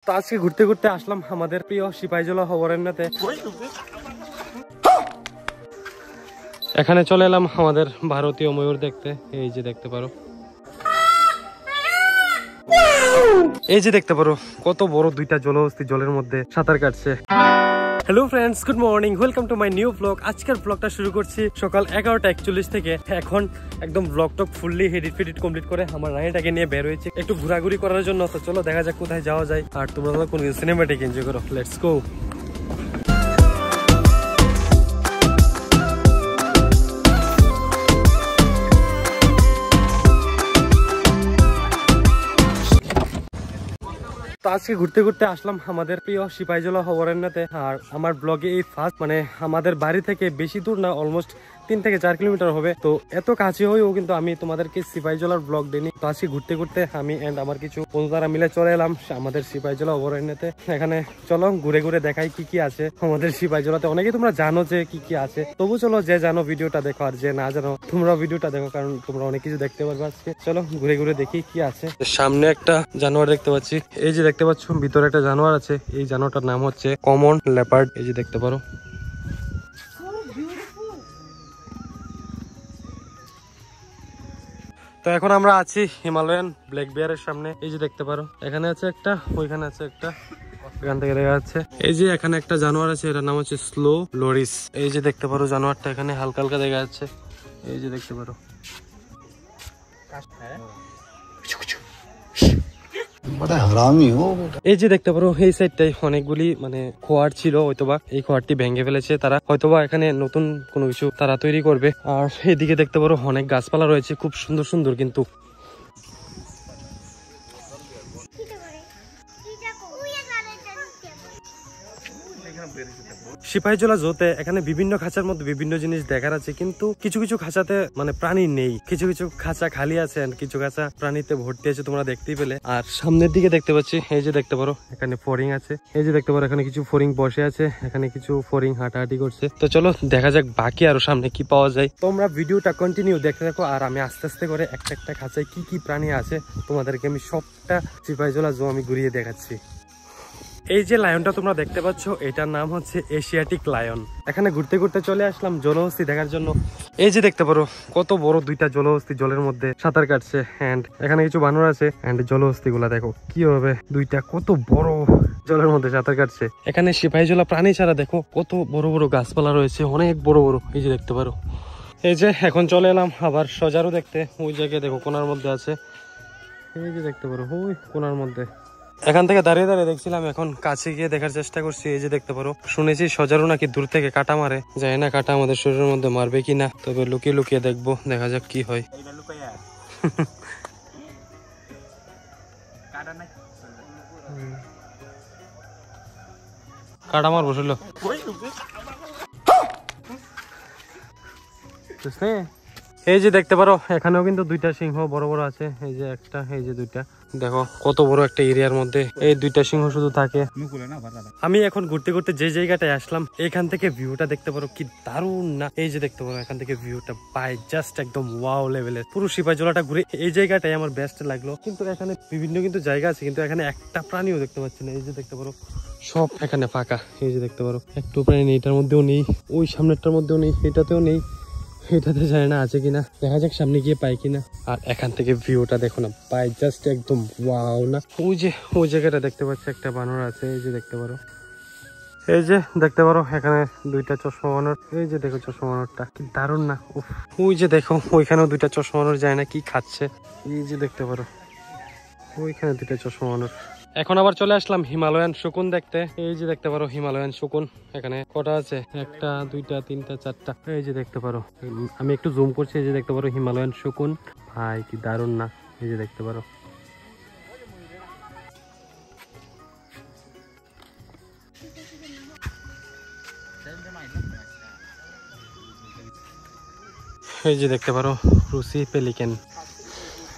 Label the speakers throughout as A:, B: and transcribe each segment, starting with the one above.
A: তো আজকে ঘুরতে ঘুরতে আসলাম আমাদের প্রিয় সিপাহীজলা অভয়ারণ্যতে। এখানে চলে এলাম আমাদের ভারতীয় ময়ূর দেখতে। এই যে দেখতে পারো, এই যে দেখতে পারো কত বড় দুইটা জলহস্তী জলের মধ্যে সাঁতার কাটছে। Hello friends, good morning, welcome to my new blog. আজকের ব্লগটা শুরু করছি সকাল 11:41 থেকে। এখন একদম ব্লগটা ফুললি এডিট কমপ্লিট করে আমার রানিটাকে নিয়ে বের হয়েছে একটু ঘোরাঘুরি করার জন্য। তো চলো দেখা যাক কোথায় যাওয়া যায়, আর তোমরা কোন সিনেমাটিক এনজয় করো। Let's go. তো আজকে ঘুরতে ঘুরতে আসলাম আমাদের প্রিয় সিপাহীজলা অভয়ারণ্যতে। আর আমার ব্লগে এই ফার্স্ট, মানে আমাদের বাড়ি থেকে বেশি দূর না, অলমোস্ট 3 থেকে 4 কিলোমিটার হবে। তো এত কাছে হয়েও কিন্তু আমি তোমাদেরকে সিপাহীজলার ব্লগ দিইনি। তো আজকে ঘুরতে ঘুরতে আমি এন্ড আমার কিছু বন্ধুরা মিলে চলে এলাম আমাদের সিপাহীজলা অভয়ারণ্যতে। এখানে চলো ঘুরে ঘুরে দেখাই কি কি আছে আমাদের সিপাহীজলাতে। অনেকে তোমরা জানো যে কি কি আছে, তবু চলো যে জানো ভিডিওটা দেখো, আর যে না জানো তোমরা ভিডিওটা দেখো, কারণ তোমরা অনেক কিছু দেখতে পারবে আজকে। চলো ঘুরে ঘুরে দেখি কি আছে। সামনে একটা জানোয়ার দেখতে পাচ্ছি, এই যে দেখতে পাচ্ছ ভিতরে একটা জানোয়ার আছে। এই জানোয়ারটার নাম হচ্ছে কমন লেপার্ড। এই যে দেখতে পারো। তো এখন আমরা আছি হিমালয়ান ব্ল্যাক বিয়ারের সামনে। এই যে দেখতে পারো এখানে আছে একটা, ওইখানে আছে একটা, এখান থেকে দেখা যাচ্ছে। এই যে এখানে একটা জানোয়ার আছে, এটার নাম হচ্ছে স্লো লোরিস। এই যে দেখতে পারো জানোয়ারটা এখানে হালকা হালকা দেখা যাচ্ছে। এই যে দেখতে পারো। এই যে দেখতে পারো এই সাইডটাই অনেকগুলি মানে খোয়ার ছিল, হয়তোবা এই খোয়ারটি ভেঙে ফেলেছে তারা, হয়তোবা এখানে নতুন কোনো কিছু তারা তৈরি করবে। আর এদিকে দেখতে পারো অনেক গাছপালা রয়েছে, খুব সুন্দর সুন্দর। কিন্তু সিপাহীজলা জোতে এখানে বিভিন্ন খাঁচার মধ্যে বিভিন্ন জিনিস দেখার আছে, কিন্তু কিছু কিছু খাঁচাতে মানে প্রাণী নেই, কিছু কিছু খাঁচা খালি আছে, কিছু খাঁচা প্রাণীতে ভর্তি আছে, তোমরা দেখতেই পেলে। আর সামনের দিকে দেখতে পাচ্ছি এই যে দেখতে পারো এখানে ফড়িং আছে। এই যে দেখতে পারো এখানে কিছু ফড়িং বসে আছে, এখানে কিছু ফড়িং হাঁটাহাঁটি করছে। তো চলো দেখা যাক বাকি আরো সামনে কি পাওয়া যায়। তোমরা ভিডিওটা কন্টিনিউ দেখতে থাকো, আর আমি আস্তে আস্তে করে একটা একটা খাঁচায় কি কি প্রাণী আছে তোমাদেরকে আমি সবটা সিপাহীজলা জো আমি ঘুরিয়ে দেখাচ্ছি। এই যে লায়নটা তোমরা দেখতে পাচ্ছ, এটার নাম হচ্ছে এশিয়াটিক লায়ন। এখানে ঘুরতে ঘুরতে চলে আসলাম জলহস্তী দেখার জন্য। এই যে দেখতে পারো কত বড় দুইটা জলহস্তী জলের মধ্যে সাঁতার কাটছে। এন্ড এখানে কিছু বানর আছে, এন্ড জলহস্তী গুলা দেখো কি হবে, দুইটা কত বড় জলের মধ্যে সাঁতার কাটছে। এখানে সিপাহীজলা প্রাণী ছাড়া দেখো কত বড় বড় গাছপালা রয়েছে, অনেক বড় বড়। এই যে দেখতে পারো। এই যে এখন চলে এলাম আবার সজারু দেখতে। ওই জায়গায় দেখো কোনার মধ্যে আছে। এই যে দেখতে পারো ওই কোনার মধ্যে। এখান থেকে দাঁড়িয়ে দাঁড়িয়ে দেখছিলাম, এখন কাছে গিয়ে দেখার চেষ্টা করছি। এই যে দেখতে পারো, শুনেছি সজারু নাকি দূর থেকে কাটা মারে, জানি না কাটা আমাদের শরীরের মধ্যে মারবে কিনা, তবে লুকিয়ে লুকিয়ে দেখবো, দেখা যাক কি হয়। কাটা মারবো শুনলো। এই যে দেখতে পারো এখানেও কিন্তু দুইটা সিংহ বড় বড় আছে। এই যে একটা, এই যে দুইটা, দেখো কত বড় একটা এরিয়ার মধ্যে এই দুইটা সিংহ শুধু থাকে। আমি এখন ঘুরতে ঘুরতে যে জায়গাটায় আসলাম, এখান থেকে ভিউটা দেখতে পারো কি দারুণ না। এই যে দেখতে পারো এখান থেকে ভিউটা পাই জাস্ট একদম ওয়াও লেভেলের। পুরো সিপাহীজলাটা ঘুরে এই জায়গাটাই আমার বেস্ট লাগলো। কিন্তু এখানে বিভিন্ন কিন্তু জায়গা আছে, কিন্তু এখানে একটা প্রাণীও দেখতে পাচ্ছি না। এই যে দেখতে পারো সব এখানে ফাঁকা। এই যে দেখতে পারো একটু প্রাণী নেই, এটার মধ্যেও নেই, ওই সামনেরটার মধ্যেও নেই, এটাতেও নেই, এটাতে যায় না আছে কিনা, দেখা যাক সামনে গিয়ে পাই কিনা। আর এখান থেকে ভিউটা দেখো না, পাই জাস্ট একদম ওয়াও না। ওই যে ওই জায়গাটা দেখতে পাচ্ছি একটা বানর আছে। এই যে দেখতে পারো, এই যে দেখতে পারো এখানে দুইটা চশমা বানর। এই যে দেখো চশমা বানরটা কি দারুণ না। ওই যে দেখো ওইখানেও দুইটা চশমা বানর, যায় না কি খাচ্ছে। এই যে দেখতে পারো ওইখানে দুইটা চশমা বানর। এখন আবার চলে আসলাম হিমালয়ান শকুন দেখতে। এই যে দেখতে পারো হিমালয়ান শকুন এখানে কটা আছে, একটা দুইটা তিনটা চারটা। এই যে দেখতে পারো, আমি একটু জুম করছি। এই যে দেখতে পারো হিমালয়ান শকুন, ভাই কি দারুণ না। এই যে দেখতে পারো, এই যে দেখতে পারো রুসি পেলিকেন।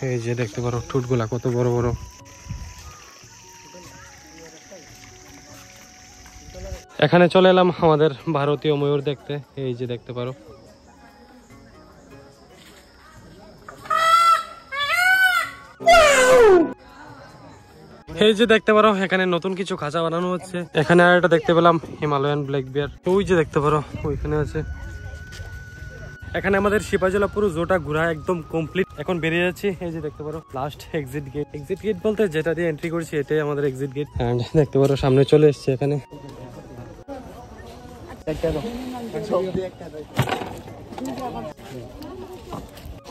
A: এই যে দেখতে পারো ঠোঁটগুলা কত বড় বড়। এখানে চলে এলাম আমাদের ভারতীয় ময়ূর দেখতে। এই যে দেখতে পারো। এই যে দেখতে পারো এখানে নতুন কিছু খাঁচা বানানো হচ্ছে। এখানে আর এটা দেখতে পেলাম হিমালয়ান ব্ল্যাক বিয়ার, ওই যে দেখতে পারো ওইখানে আছে। এখানে আমাদের সিপাহীজলা পুরো জোটা ঘোরা একদম কমপ্লিট, এখন বেরিয়ে যাচ্ছি। এই যে দেখতে পারো last exit gate, exit gate বলতে যেটা দিয়ে এন্ট্রি করছি এটাই আমাদের এক্সিট গেট। এন্ড দেখতে পারো সামনে চলে এসছে এখানে।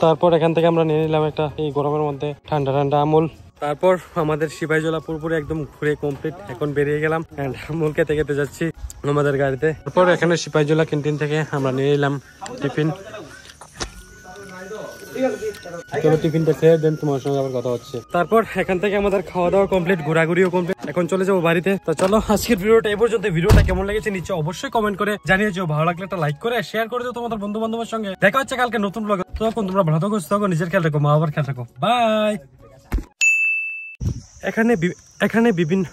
A: তারপর এখান থেকে আমরা নিয়ে নিলাম একটা এই গরমের মধ্যে ঠান্ডা ঠান্ডা আমুল। তারপর আমাদের সিপাহীজলা পুরোপুরি একদম ঘুরে কমপ্লিট, এখন বেরিয়ে গেলাম এন্ড আমুল খেতে খেতে যাচ্ছি আমাদের গাড়িতে। তারপর এখানে সিপাহীজলা ক্যান্টিন থেকে আমরা নিয়ে নিলাম টিফিন। টিফিনটা খেয়ে দেন তোমার সঙ্গে আবার কথা হচ্ছে। তারপর এখান থেকে আমাদের খাওয়া দাওয়া কমপ্লিট, ঘোরাঘুরিও কমপ্লিট, এখন চলে যাবো বাড়িতে। তো চলো আজকের ভিডিওটা এই পর্যন্ত। ভিডিওটা কেমন লেগেছে নিচে অবশ্যই কমেন্ট করে জানিয়ে যাও, ভালো লাগলে একটা লাইক করে শেয়ার করে দিও তোমাদের বন্ধু বান্ধবের সঙ্গে। দেখা হচ্ছে কালকে নতুন ব্লগে, তখন তোমরা ভালো থাকো, সুস্থ থাকো, নিজের খেয়াল রাখো, মা বাবার খেয়াল রাখো। বাই। এখানে বিভিন্ন